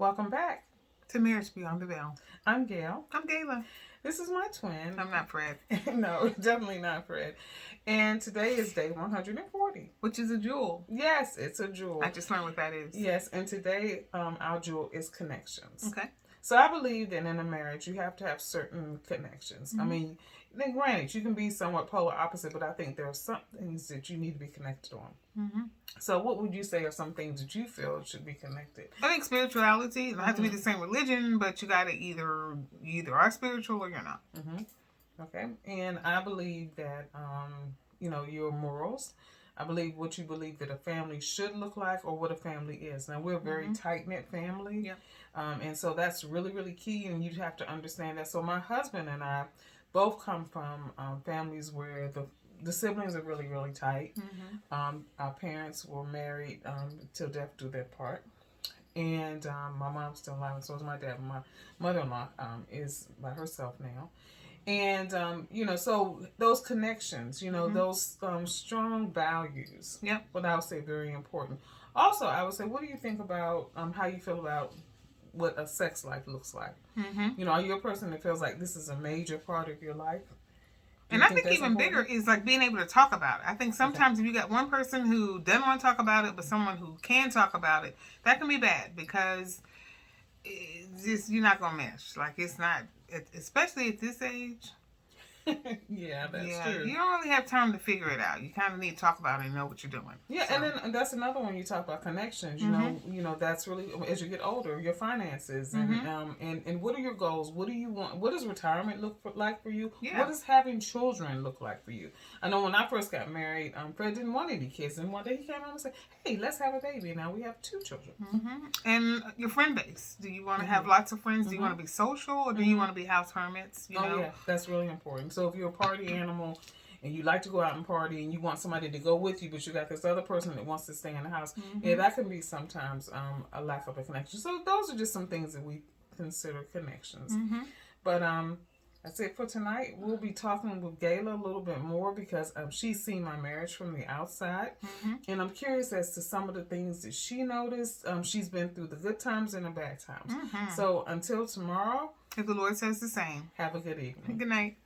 Welcome back to Marriage Beyond the Veil. I'm Gail. I'm Gayla. This is my twin. I'm not Fred. No, definitely not Fred. And today is day 140. Which is a jewel. Yes, it's a jewel. I just learned what that is. Yes, and today our jewel is connections. Okay. So I believe that in a marriage you have to have certain connections. I mean, then granted, you can be somewhat polar opposite, but I think there are some things that you need to be connected on. So what would you say are some things that you feel should be connected? I think spirituality, it doesn't have to be the same religion, but you got to you either are spiritual or you're not. Okay. And I believe that, your morals. I believe what you believe that a family should look like or what a family is. Now, we're a very tight-knit family. Yeah. And so that's really, really key, and you have to understand that. So my husband and I both come from families where the siblings are really, really tight. Our parents were married till death do their part. And my mom's still alive, and so is my dad. My mother-in-law is by herself now. And, so those connections, those strong values, what I would say very important. Also, I would say, what do you think about how you feel about what a sex life looks like? Are you a person that feels like this is a major part of your life? And I think even bigger is like being able to talk about it. I think sometimes if you got one person who doesn't want to talk about it, but someone who can talk about it, that can be bad because you're not going to mesh. Like it's not, especially at this age. Yeah, that's true. You don't really have time to figure it out. You kind of need to talk about it and know what you're doing. Yeah, so. And then that's another one you talk about connections. You know, that's really as you get older, your finances and what are your goals? What do you want? What does retirement look like for you? Yeah. What does having children look like for you? I know when I first got married, Fred didn't want any kids, and one day he came home and said, "Hey, let's have a baby." Now we have 2 children. And your friend base. Do you want to have lots of friends? Do you want to be social, or do you want to be house hermits? Yeah, that's really important. So if you're a party animal and you like to go out and party and you want somebody to go with you, but you got this other person that wants to stay in the house, that can be sometimes a lack of a connection. So those are just some things that we consider connections. But that's it for tonight. We'll be talking with Gayla a little bit more because she's seen my marriage from the outside. And I'm curious as to some of the things that she noticed. She's been through the good times and the bad times. So until tomorrow, if the Lord says the same, have a good evening. Good night.